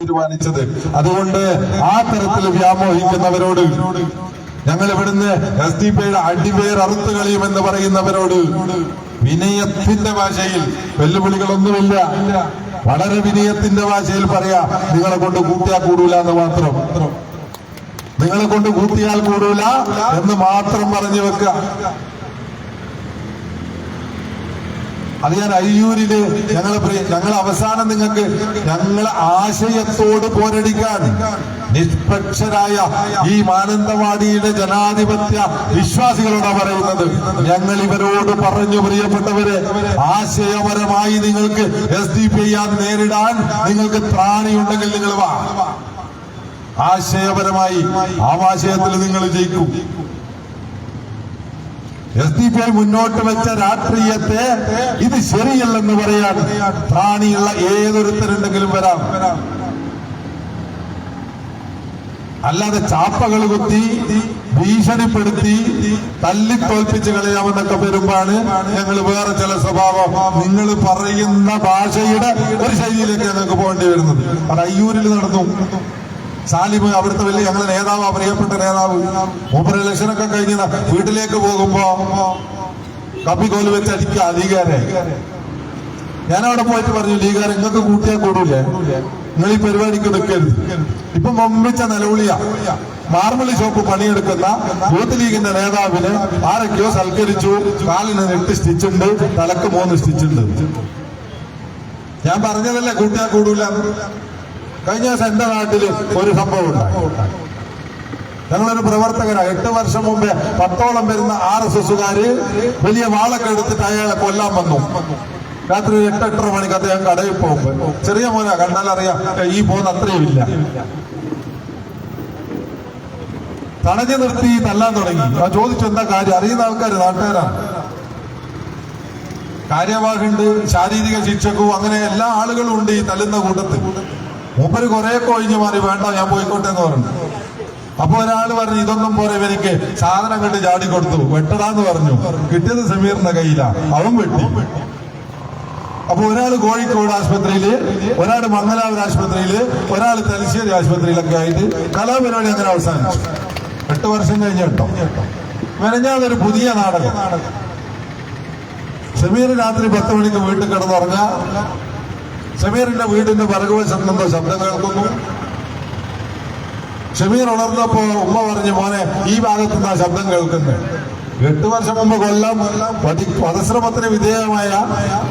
തീരുമാനിച്ചത്. അതുകൊണ്ട് ആ തരത്തിൽ വ്യാമോഹിക്കുന്നവരോട്, ഞങ്ങൾ ഇവിടുന്ന് SDP അടിവേർ അറുത്ത് കളിയുമെന്ന് പറയുന്നവരോട് വിനയത്തിന്റെ ഭാഷയിൽ, വെല്ലുവിളികളൊന്നുമില്ല, വളരെ വിനയത്തിന്റെ ഭാഷയിൽ പറയാ, നിങ്ങളെ കൊണ്ട് കൂട്ടിയാൽ കൂടൂല എന്ന് മാത്രം, നിങ്ങളെ കൊണ്ട് കൂട്ടിയാൽ കൂടൂല എന്ന് മാത്രം പറഞ്ഞു വെക്കുക. അത് ഞാൻ അയ്യൂരില് ഞങ്ങൾ അവസാനം നിങ്ങൾക്ക് ഞങ്ങളെ ആശയത്തോട് പോരടിക്കാൻ നിഷ്പക്ഷരായ ഈ മാനന്തവാടിയുടെ ജനാധിപത്യ വിശ്വാസികളോടാണ് പറയുന്നത്. ഞങ്ങൾ ഇവരോട് പറഞ്ഞു, പ്രിയപ്പെട്ടവരെ, ആശയപരമായി നിങ്ങൾക്ക് SDP നേരിടാൻ നിങ്ങൾക്ക് ത്രാണിയുണ്ടെങ്കിൽ നിങ്ങൾ വാ. ആശയപരമായി ആശയത്തിൽ നിങ്ങൾ ജയിക്കും. SDP മുന്നോട്ട് വെച്ച രാഷ്ട്രീയത്തെ ഇത് ശരിയല്ലെന്ന് പറയാൻ ത്രാണിയുള്ള ഏതൊരുത്തരുണ്ടെങ്കിലും വരാം. അല്ലാതെ ചാപ്പകൾ കുത്തി ഭീഷണിപ്പെടുത്തി തല്ലിത്തോൽപ്പിച്ച് കളയാമെന്നൊക്കെ വരുമ്പാണ് ഞങ്ങൾ വേറെ ചില സ്വഭാവം, നിങ്ങൾ പറയുന്ന ഭാഷയുടെ ഒരു ശൈലിയിലേക്ക് ഞങ്ങൾക്ക് പോകേണ്ടി വരുന്നത്. അത് അയ്യൂരിൽ നടന്നു. സാലിം അവിടുത്തെ വലിയ ഞങ്ങളുടെ നേതാവ്, പ്രിയപ്പെട്ട നേതാവ്, മൂപ്പർ ഇലക്ഷനൊക്കെ കഴിഞ്ഞ വീട്ടിലേക്ക് പോകുമ്പോ കപ്പിക്കോല് വെച്ച് അടിക്കുക ലീഗാരെ. ഞാനവിടെ പോയിട്ട് പറഞ്ഞു, ലീഗാരെ നിങ്ങൾക്ക് കൂട്ടിയാൽ കൂടൂലേ, നിങ്ങൾ ഈ പരിപാടിക്ക് നിൽക്കരുത്. ഇപ്പൊ മമ്മിച്ച നിലവിളിയാ. മാർബിളി ഷോപ്പ് പണിയെടുക്കുന്ന യൂത്ത് ലീഗിന്റെ നേതാവിന് ആരൊക്കെയോ സൽക്കരിച്ചു. കാലിന് 8 സ്റ്റിച്ചുണ്ട്, തലക്ക് 3 സ്റ്റിച്ചുണ്ട്. ഞാൻ പറഞ്ഞതല്ലേ കൂട്ടിയാൽ കൂടൂല. കഴിഞ്ഞ ദിവസം എന്റെ നാട്ടില് ഒരു സംഭവം ഉണ്ടായി. ഞങ്ങളൊരു പ്രവർത്തകരാണ്. 8 വർഷം മുമ്പേ 10ഓളം വരുന്ന RSSകാര് വലിയ വാളൊക്കെ എടുത്തിട്ട് അയാളെ കൊല്ലാൻ വന്നു. രാത്രി 8-8:30 മണിക്ക് അദ്ദേഹം കടയിൽ പോകുമ്പോ, ചെറിയ മോനാ, കണ്ടാലറിയാം ഈ പോകുന്ന അത്രയും ഇല്ല, തടഞ്ഞു നിർത്തി തല്ലാൻ തുടങ്ങി. ആ ചോദിച്ചു, എന്താ കാര്യം? അറിയുന്ന ആൾക്കാര്, നാട്ടുകാരാണ്. കാര്യവാഹുണ്ട്, ശാരീരിക ശിക്ഷക്കും അങ്ങനെ എല്ലാ ആളുകളും ഉണ്ട് ഈ തല്ലുന്ന കൂട്ടത്തിൽ. മൂപ്പര് കുറെയൊക്കെ ഒഴിഞ്ഞു മാറി, വേണ്ട ഞാൻ പോയിക്കോട്ടെ എന്ന് പറഞ്ഞു. അപ്പൊ ഒരാള് പറഞ്ഞു, ഇതൊന്നും പോരെ, എനിക്ക് സാധനം കണ്ട് ചാടിക്കൊടുത്തു, വെട്ടടാന്ന് പറഞ്ഞു. കിട്ടിയത് സമീറിന്റെ കയ്യിലാ, അവൻ വെട്ടി. അപ്പൊ ഒരാള് കോഴിക്കോട് ആശുപത്രിയില്, ഒരാള് മംഗലാപുരം ആശുപത്രിയില്, ഒരാള് തലശ്ശേരി ആശുപത്രിയിലൊക്കെ ആയിട്ട് കലാപരിപാടി അങ്ങനെ അവസാനിച്ചു. 8 വർഷം കഴിഞ്ഞ് കേട്ടോ. മെനഞ്ഞാതൊരു പുതിയ നാടകം. സമീർ രാത്രി 10 മണിക്ക് വീട്ടിൽ കിടന്നുറങ്ങ. ഷമീറിന്റെ വീടിന്റെ പിറകുവശത്ത് നിന്നോ ശബ്ദം കേൾക്കുന്നു. ഷമീർ ഉണർന്നപ്പോ ഉമ്മ പറഞ്ഞു, മോനെ ഈ ഭാഗത്തു നിന്നാ ശബ്ദം കേൾക്കുന്നത്. 8 വർഷം മുമ്പ് കൊല്ലം വധശ്രമത്തിന് വിധേയമായ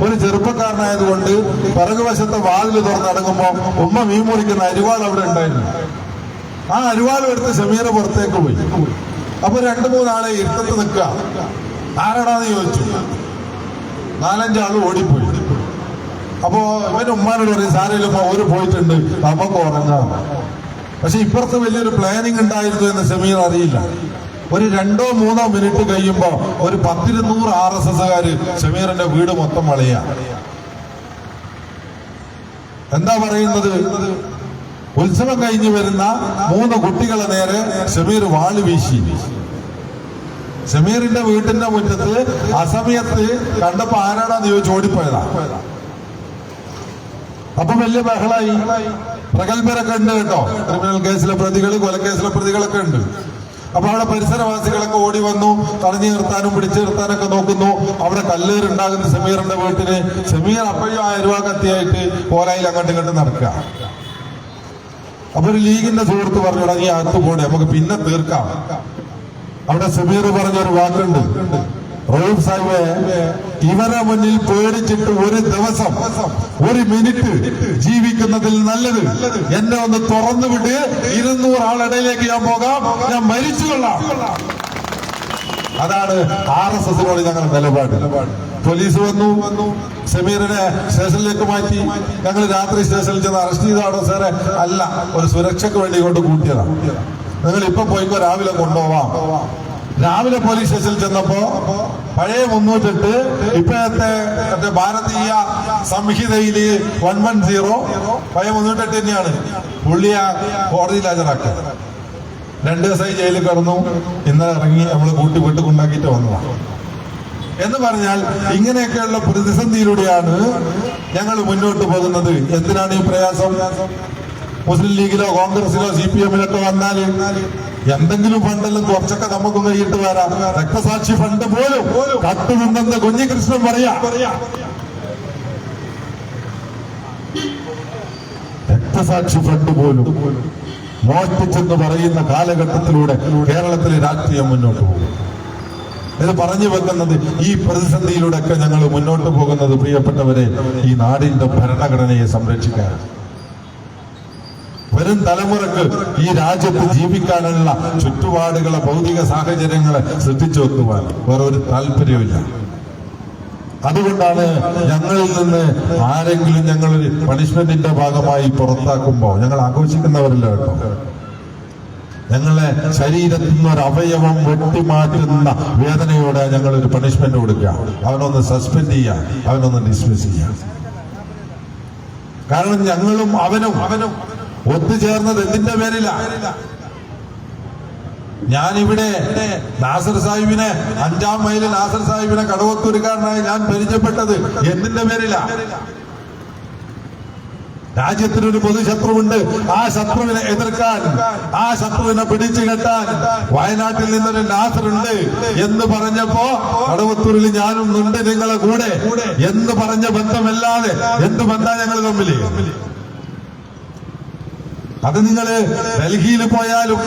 ഒരു ചെറുപ്പക്കാരനായതുകൊണ്ട് പിറകുവശത്തെ വാതിൽ തുറന്നടങ്ങുമ്പോ ഉമ്മ മീൻ മുറിക്കുന്ന അരിവാൾ അവിടെ ഉണ്ടായിരുന്നു. ആ അരിവാൾ എടുത്ത് ഷമീർ പുറത്തേക്ക് പോയി. അപ്പൊ 2-3 ആളെ ഇരുത്തത്ത് നിൽക്കുക. ആരാടാന്ന് ചോദിച്ചു. 4-5 ആള് ഓടിപ്പോയി. അപ്പോ ഇവന്റെ ഉമ്മാനോട് പറയും, സാരയില്ല ഒരു പോയിട്ടുണ്ട്, നമുക്ക് ഉറങ്ങാം. പക്ഷെ ഇപ്പുറത്ത് വലിയൊരു പ്ലാനിങ് ഉണ്ടായിരുന്നു എന്ന് ഷമീർ അറിയില്ല. ഒരു 2-3 മിനിറ്റ് കഴിയുമ്പോ ഒരു 10-200 RSSകാര് ഷമീറിന്റെ വീട് മൊത്തം വളയ. എന്താ പറയുന്നത്? ഉത്സവം കഴിഞ്ഞു വരുന്ന 3 കുട്ടികളെ നേരെ ഷമീർ വാള് വീശി. ഷമീറിന്റെ വീട്ടിന്റെ മുറ്റത്ത് അസമയത്ത് കണ്ടപ്പോ ആരാടാന്ന് ചോദിച്ചു ഓടിപ്പോയതാ. അപ്പൊ വലിയ ബഹളായി. പ്രഗത്ഭരൊക്കെ ഉണ്ട് കേട്ടോ, ക്രിമിനൽ കേസിലെ പ്രതികൾ, കൊലക്കേസിലെ പ്രതികളൊക്കെ ഉണ്ട്. അപ്പൊ അവിടെ പരിസരവാസികളൊക്കെ ഓടി വന്നു, തടഞ്ഞു നിർത്താനും പിടിച്ചു നിർത്താനൊക്കെ നോക്കുന്നു. അവിടെ കല്ലേറുണ്ടാകുന്ന ഷമീറിന്റെ വീട്ടില്. ഷമീർ അപ്പോഴും 1000 രൂപ കത്തിയായിട്ട് കോലായിൽ അങ്ങോട്ടും ഇങ്ങോട്ടും നടക്കുക. അപ്പൊ ഒരു ലീഗിന്റെ സുഹൃത്ത് പറഞ്ഞു, നീ അകത്ത് പോണേ, നമുക്ക് പിന്നെ തീർക്കാം. അവിടെ ഷമീർ പറഞ്ഞൊരു വാക്കുണ്ട്, റൌഫ് സാഹിബ്, ഇവരെ മുന്നിൽ പേടിച്ചിട്ട് ഒരു ദിവസം 1 മിനിറ്റ് ജീവിക്കുന്നതിൽ നല്ലത് എന്നെ ഒന്ന് തുറന്നു വിട്ട് 200 ആളിടയിലേക്ക് ഞാൻ പോകാം, ഞാൻ മരിച്ചുകൊള്ളാം. അതാണ് RSSനോട് ഞങ്ങളുടെ നിലപാട്. പോലീസ് വന്നു, ഷമീറിനെ സ്റ്റേഷനിലേക്ക് മാറ്റി. ഞങ്ങൾ രാത്രി സ്റ്റേഷനിൽ ചെന്ന് അറസ്റ്റ് ചെയ്താണോ സാറേ? അല്ല, ഒരു സുരക്ഷയ്ക്ക് വേണ്ടി കൊണ്ട് കൂട്ടിയതാണ്. നിങ്ങൾ ഇപ്പൊ പോയിക്കോ, രാവിലെ കൊണ്ടുപോവാം. രാവിലെ പോലീസ് സ്റ്റേഷനിൽ ചെന്നപ്പോ പഴയ 308, ഇപ്പോഴത്തെ ഭാരതീയ സംഹിതയില് 110, പഴയ 308 തന്നെയാണ്. പുള്ളിയെ കോടതിയിൽ ഹാജരാക്കുക. 2 ദിവസമായി ജയിലിൽ കിടന്നു. ഇന്ന് ഇറങ്ങി നമ്മൾ കൂട്ടി വീട്ടിൽ കൊണ്ടാക്കിയിട്ട് വന്നതാണ്. എന്ന് പറഞ്ഞാൽ ഇങ്ങനെയൊക്കെയുള്ള പ്രതിസന്ധിയിലൂടെയാണ് ഞങ്ങൾ മുന്നോട്ട് പോകുന്നത്. എന്തിനാണ് ഈ പ്രയാസം? മുസ്ലിം ലീഗിലോ കോൺഗ്രസിലോ CPM-ലൊക്കെ വന്നാല് എന്തെങ്കിലും ഫണ്ടെല്ലാം കുറച്ചൊക്കെ നമുക്കും കൈയിട്ട് വരാം. രക്തസാക്ഷി ഫണ്ട് പോലും കട്ടുനിന്നെന്ന് കുഞ്ഞികൃഷ്ണൻ പറയാ. രക്തസാക്ഷി ഫണ്ട് പോലും മോഷ്ടിച്ചെന്ന് പറയുന്ന കാലഘട്ടത്തിലൂടെ കേരളത്തിലെ രാഷ്ട്രീയം മുന്നോട്ട് പോകും. ഇത് പറഞ്ഞു വെക്കുന്നത് ഈ പ്രതിസന്ധിയിലൂടെ ഒക്കെ ഞങ്ങൾ മുന്നോട്ട് പോകുന്നത് പ്രിയപ്പെട്ടവരെ ഈ നാടിന്റെ ഭരണഘടനയെ സംരക്ഷിക്കാൻ, വരും തലമുറക്ക് ഈ രാജ്യത്ത് ജീവിക്കാനുള്ള ചുറ്റുപാടുകളെ ഭൗതിക സാഹചര്യങ്ങളെ ശ്രദ്ധിച്ചു വെക്കുവാൻ വേറെ ഒരു താല്പര്യമില്ല. അതുകൊണ്ടാണ് ഞങ്ങളിൽ നിന്ന് ആരെങ്കിലും ഞങ്ങളൊരു പണിഷ്മെന്റിന്റെ ഭാഗമായി പുറത്താക്കുമ്പോൾ ഞങ്ങൾ ആഘോഷിക്കുന്നവരല്ല കേട്ടോ. ഞങ്ങളെ ശരീരത്തിൽ നിന്ന് ഒരു അവയവം വെട്ടിമാറ്റുന്ന വേദനയോടെ ഞങ്ങളൊരു പണിഷ്മെന്റ് കൊടുക്കുക, അവനൊന്ന് സസ്പെൻഡ് ചെയ്യുക, അവനൊന്ന് ഡിസ്മിസ് ചെയ്യുക. കാരണം ഞങ്ങളും അവനും ഒത്തുചേർന്നത് എന്തിന്റെ പേരില? ഞാനിവിടെ നാസർ സാഹിബിനെ 5-ാം മൈലിൽ നാസർ സാഹിബിനെ കടവത്തൂരുകാരനായി ഞാൻ പരിചയപ്പെട്ടത് എന്തിന്റെ പേരില? രാജ്യത്തിനൊരു പൊതുശത്രുവുണ്ട്, ആ ശത്രുവിനെ എതിർക്കാൻ, ആ ശത്രുവിനെ പിടിച്ചു കെട്ടാൻ വയനാട്ടിൽ നിന്നൊരു നാസറുണ്ട് എന്ന് പറഞ്ഞപ്പോ കടവത്തൂരിൽ ഞാനും ഉണ്ട് നിങ്ങളെ കൂടെ എന്ന് പറഞ്ഞ ബന്ധമല്ലാതെ എന്ത് ബന്ധാ ഞങ്ങൾ തമ്മില്? അത് നിങ്ങള് ഡൽഹിയിൽ പോയാലും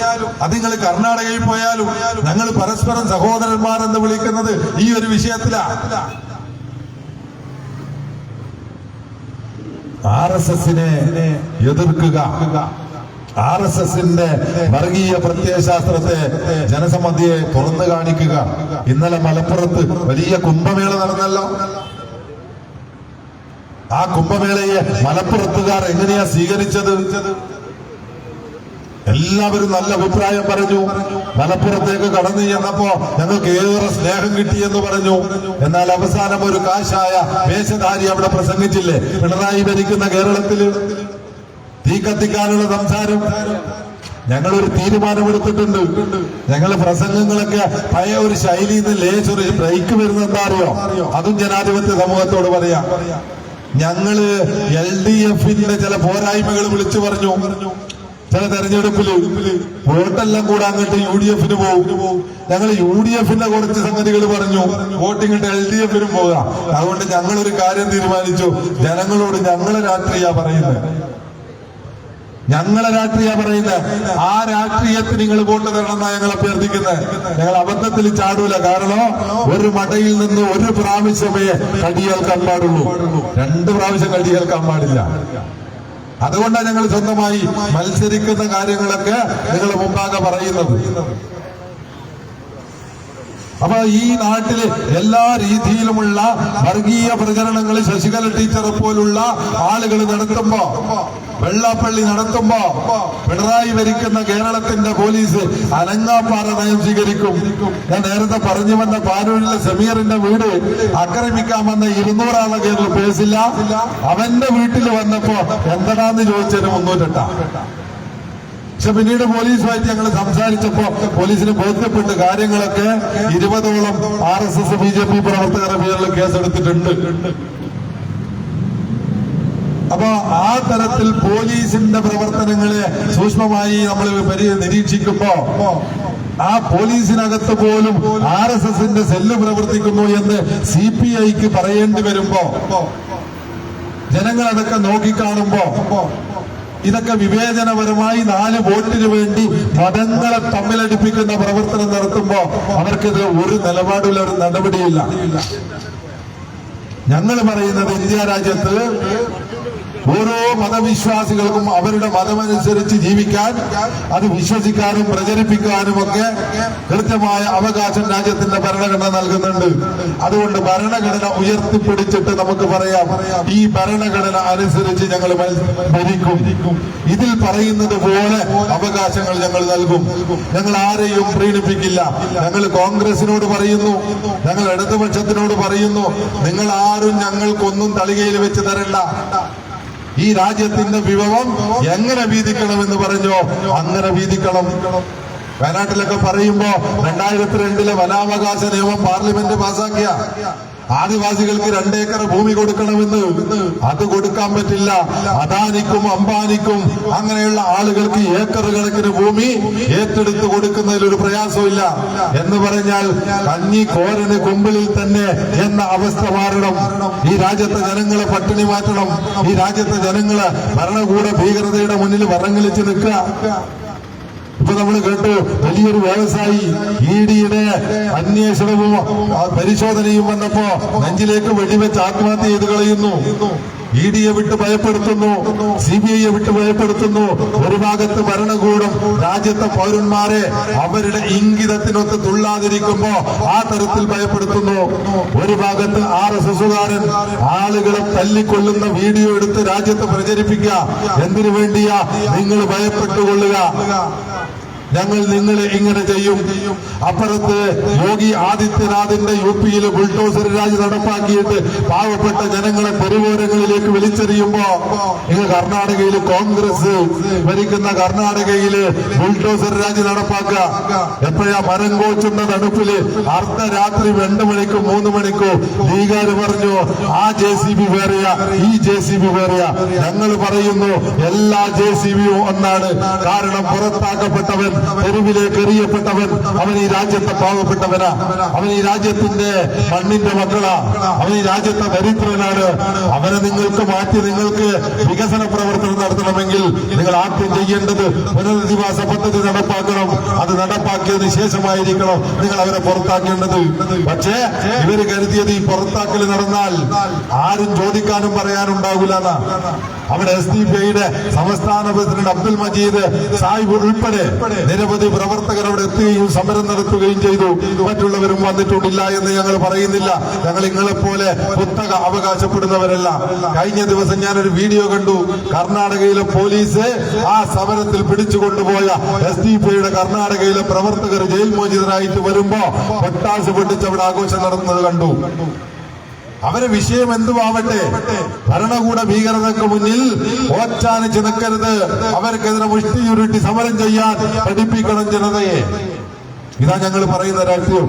അത് നിങ്ങൾ കർണാടകയിൽ പോയാലും ഞങ്ങൾ പരസ്പരം സഹോദരന്മാർ എന്ന് വിളിക്കുന്നത് ഈ ഒരു വിഷയത്തിലാണ്. RSSനെ എതിർക്കുക, RSSന്റെ വർഗീയ പ്രത്യയശാസ്ത്രത്തെ ജനസമ്മതിയെ തുറന്നു കാണിക്കുക. ഇന്നലെ മലപ്പുറത്ത് വലിയ കുംഭമേള നടന്നല്ലോ. ആ കുംഭമേളയെ മലപ്പുറത്തുകാർ എങ്ങനെയാ സ്വീകരിച്ചത്? എല്ലാവരും നല്ല അഭിപ്രായം പറഞ്ഞു. മലപ്പുറത്തേക്ക് കടന്നു ചെന്നപ്പോ ഞങ്ങൾക്ക് ഏറെ സ്നേഹം കിട്ടിയെന്ന് പറഞ്ഞു. എന്നാൽ അവസാനം ഒരു കാശായ വേഷധാരി അവിടെ പ്രസംഗിച്ചില്ലേ? പിണറായി ഭരിക്കുന്ന കേരളത്തില് തീ കത്തിക്കാനുള്ള സംസാരം. ഞങ്ങളൊരു തീരുമാനമെടുത്തിട്ടുണ്ട്. ഞങ്ങള് പ്രസംഗങ്ങളൊക്കെ പഴയ ഒരു ശൈലിയിൽ നിന്ന് ലേശൊരു ബ്രേക്ക് വരുന്നത് എന്താ അറിയോ? അതും ജനാധിപത്യ സമൂഹത്തോട് പറയാം. ഞങ്ങള് LDFന്റെ ചില പോരായ്മകൾ വിളിച്ചു പറഞ്ഞു. ചില തെരഞ്ഞെടുപ്പില് വോട്ടെല്ലാം കൂടെ അങ്ങോട്ട് UDFന് പോകും. ഞങ്ങൾ UDFന്റെ കുറച്ച് സംഗതികൾ പറഞ്ഞു, വോട്ടിങ്ങോട്ട് LDFനും പോകാം. അതുകൊണ്ട് ഞങ്ങളൊരു കാര്യം തീരുമാനിച്ചു, ജനങ്ങളോട് ഞങ്ങളെ രാഷ്ട്രീയ പറയുന്നത്, ആ രാഷ്ട്രീയത്തിന് നിങ്ങൾ വോട്ട് തരണമെന്നാണ് ഞങ്ങൾ അഭ്യർത്ഥിക്കുന്നത്. ഞങ്ങൾ അബദ്ധത്തിൽ ചാടൂല. കാരണം ഒരു മടയിൽ നിന്ന് ഒരു പ്രാവശ്യമേ കടിയേൽക്കാൻ പാടുള്ളൂ, 2 പ്രാവശ്യം കടിയേൽക്കാൻ പാടില്ല. അതുകൊണ്ടാണ് ഞങ്ങൾ സ്വന്തമായി മത്സരിക്കുന്ന കാര്യങ്ങളൊക്കെ നിങ്ങൾ മുമ്പാകെ പറയുന്നത്. അപ്പൊ ഈ നാട്ടില് എല്ലാ രീതിയിലുമുള്ള വർഗീയ പ്രചരണങ്ങൾ ശശികല ടീച്ചറെ പോലുള്ള ആളുകൾ നടത്തുമ്പോ, വെള്ളാപ്പള്ളി നടത്തുമ്പോ പിണറായി ഭരിക്കുന്ന കേരളത്തിന്റെ പോലീസ് അനങ്ങാപ്പാറ നയം സ്വീകരിക്കും. ഞാൻ നേരത്തെ പറഞ്ഞു വന്ന പാനൂരിലെ സമീറിന്റെ വീട് ആക്രമിക്കാൻ വന്ന 200 ആളെ കേരളം പേസില്ല. അവന്റെ വീട്ടിൽ വന്നപ്പോ എന്താന്ന് ചോദിച്ചതിന് 308. പക്ഷെ പിന്നീട് പോലീസുമായിട്ട് ഞങ്ങൾ സംസാരിച്ചപ്പോ പോലീസിന് ബോധ്യപ്പെട്ട് കാര്യങ്ങളൊക്കെ 20ഓളം RSS BJP പ്രവർത്തകരുടെ പേരിൽ കേസെടുത്തിട്ടുണ്ട്. അപ്പൊ ആ തരത്തിൽ പോലീസിന്റെ പ്രവർത്തനങ്ങളെ സൂക്ഷ്മമായി നമ്മൾ നിരീക്ഷിക്കുമ്പോ ആ പോലീസിനകത്ത് പോലും RSSന്റെ സെല്ല് പ്രവർത്തിക്കുന്നു എന്ന് CPIക്ക് പറയേണ്ടി വരുമ്പോ ജനങ്ങൾ അതൊക്കെ നോക്കിക്കാണുമ്പോ ഇതൊക്കെ വിവേചനപരമായി 4 വോട്ടിന് വേണ്ടി മതങ്ങളെ തമ്മിലടിപ്പിക്കുന്ന പ്രവർത്തനം നടത്തുമ്പോ അവർക്കിത് ഒരു നിലപാടില്ല, ഒരു നടപടിയില്ല. ഞങ്ങൾ പറയുന്നത് ഇന്ത്യ രാജ്യത്ത് ഓരോ മതവിശ്വാസികൾക്കും അവരുടെ മതമനുസരിച്ച് ജീവിക്കാൻ, അത് വിശ്വസിക്കാനും പ്രചരിപ്പിക്കാനും ഒക്കെ കൃത്യമായ അവകാശം രാജ്യത്തിന്റെ ഭരണഘടന നൽകുന്നുണ്ട്. അതുകൊണ്ട് ഭരണഘടന ഉയർത്തിപ്പിടിച്ചിട്ട് നമുക്ക് പറയാം, ഈ ഭരണഘടന അനുസരിച്ച് ഞങ്ങൾ ഭരിക്കും. ഇതിൽ പറയുന്നത് പോലെ അവകാശങ്ങൾ ഞങ്ങൾ നൽകും. ഞങ്ങൾ ആരെയും പ്രീണിപ്പിക്കില്ല. ഞങ്ങൾ കോൺഗ്രസിനോട് പറയുന്നു, ഞങ്ങൾ ഇടതുപക്ഷത്തിനോട് പറയുന്നു, നിങ്ങൾ ആരും ഞങ്ങൾക്കൊന്നും തളികയിൽ വെച്ച് തരണ്ട. ഈ രാജ്യത്തിന്റെ വിഭവം എങ്ങനെ വീതിക്കണമെന്ന് പറഞ്ഞോ അങ്ങനെ വീതിക്കണം. വയനാട്ടിലൊക്കെ പറയുമ്പോ 2002 വനാവകാശ നിയമം പാർലമെന്റ് പാസാക്കിയ ആദിവാസികൾക്ക് 2 ഏക്കർ ഭൂമി കൊടുക്കണമെന്ന്, അത് കൊടുക്കാൻ പറ്റില്ല. അദാനിക്കും അംബാനിക്കും അങ്ങനെയുള്ള ആളുകൾക്ക് ഏക്കർ കണക്കിന് ഭൂമി ഏറ്റെടുത്ത് കൊടുക്കുന്നതിൽ ഒരു പ്രയാസമില്ല. എന്ന് പറഞ്ഞാൽ കഞ്ഞി കോരന് കുമ്പിളിൽ തന്നെ എന്ന അവസ്ഥ മാറണം. ഈ രാജ്യത്തെ ജനങ്ങളെ പട്ടിണി മാറ്റണം. ഈ രാജ്യത്തെ ജനങ്ങള് ഭരണകൂട ഭീകരതയുടെ മുന്നിൽ വറങ്ങളിച്ച് നിൽക്കുക. ഇപ്പൊ നമ്മൾ കേട്ടു, വലിയൊരു വ്യവസായി ഇഡിയുടെ അന്വേഷണവും പരിശോധനയും വന്നപ്പോ നെഞ്ചിലേക്ക് വെടിവെച്ച് ആത്മഹത്യ ചെയ്ത് കളയുന്നു. ഇഡിയെ വിട്ട് ഭയപ്പെടുത്തുന്നു, CBIയെ വിട്ട് ഭയപ്പെടുത്തുന്നു. ഒരു ഭാഗത്ത് ഭരണകൂടം രാജ്യത്തെ പൗരന്മാരെ അവരുടെ ഇംഗിതത്തിനൊത്ത് തുള്ളാതിരിക്കുമ്പോ ആ തരത്തിൽ ഭയപ്പെടുത്തുന്നു. ഒരു ഭാഗത്ത് RSSകാരൻ ആളുകളെ തല്ലിക്കൊള്ളുന്ന വീഡിയോ എടുത്ത് രാജ്യത്ത് പ്രചരിപ്പിക്കുക. എന്തിനു വേണ്ടിയാ? നിങ്ങൾ ഭയപ്പെട്ടുകൊള്ളുക, ഞങ്ങൾ നിങ്ങളെ ഇങ്ങനെ ചെയ്യും. അപ്പുറത്ത് യോഗി ആദിത്യനാഥിന്റെ UPയിലെ ബുൾഡോസർ രാജ് നടപ്പാക്കിയിട്ട് പാവപ്പെട്ട ജനങ്ങളെ തെരുവോരങ്ങളിലേക്ക് വലിച്ചെറിയുമ്പോ നിങ്ങൾ കർണാടകയിൽ കോൺഗ്രസ് ഭരിക്കുന്ന കർണാടകയില് ബുൾഡോസർ രാജ് നടപ്പാക്കുക. എപ്പോഴാ? മരം കോച്ചുന്ന തണുപ്പില് അർദ്ധരാത്രി 2 മണിക്കോ 3 മണിക്കോ ലീഗാര് പറഞ്ഞു ആ JCB വേറെയാ, ഈ JCB വേറെയാ. ഞങ്ങൾ പറയുന്നു എല്ലാ JCBയും ഒന്നാണ്. കാരണം പുറത്താക്കപ്പെട്ടവൻ, തെരുവിലേക്ക് എറിയപ്പെട്ടവൻ, അവൻ ഈ രാജ്യത്തെ പാവപ്പെട്ടവനാ, അവൻ ഈ രാജ്യത്തിന്റെ മണ്ണിന്റെ മക്കളാ, അവൻ ഈ രാജ്യത്തെ ദരിദ്രനാണ്. അവനെ നിങ്ങൾക്ക് മാറ്റി നിങ്ങൾക്ക് വികസന പ്രവർത്തനം നടത്തണമെങ്കിൽ നിങ്ങൾ ആദ്യം ചെയ്യേണ്ടത് പുനരധിവാസ പദ്ധതി നടപ്പാക്കണം. അത് നടപ്പാക്കിയതിനു ശേഷമായിരിക്കണം നിങ്ങൾ അവരെ പുറത്താക്കേണ്ടത്. പക്ഷേ ഇവര് കരുതിയത് ഈ പുറത്താക്കൽ നടന്നാൽ ആരും ചോദിക്കാനും പറയാനുണ്ടാകില്ല. അവിടെ SDPIയുടെ സംസ്ഥാന പ്രസിഡന്റ് അബ്ദുൽ മജീദ് സാഹിബ് ഉൾപ്പെടെ നിരവധി പ്രവർത്തകർ അവിടെ എത്തുകയും സമരം നടത്തുകയും ചെയ്തു. മറ്റുള്ളവരും വന്നിട്ടില്ല എന്ന് ഞങ്ങൾ പറയുന്നില്ല. ഞങ്ങൾ നിങ്ങളെപ്പോലെ കുത്തക അവകാശപ്പെടുന്നവരല്ല. കഴിഞ്ഞ ദിവസം ഞാനൊരു വീഡിയോ കണ്ടു. കർണാടകയിലെ പോലീസ് ആ സമരത്തിൽ പിടിച്ചുകൊണ്ടുപോയ SDPIയുടെ കർണാടകയിലെ പ്രവർത്തകർ ജയിൽ മോചിതരായിട്ട് വരുമ്പോ പൊട്ടാസ് പൊട്ടിച്ച് അവിടെ ആഘോഷം നടത്തുന്നത് കണ്ടു. അവരെ വിഷയം എന്തുമാവട്ടെ, ഭരണകൂട ഭീകരതയ്ക്ക് മുന്നിൽ ഓച്ചാനിച്ച് നിൽക്കരുത്. അവർക്കെതിരെ മുഷ്ടിയുരുട്ടി സമരം ചെയ്യാൻ പഠിപ്പിക്കണം ജനതയെ. ഇതാ ഞങ്ങൾ പറയുന്ന രാഷ്ട്രീയം.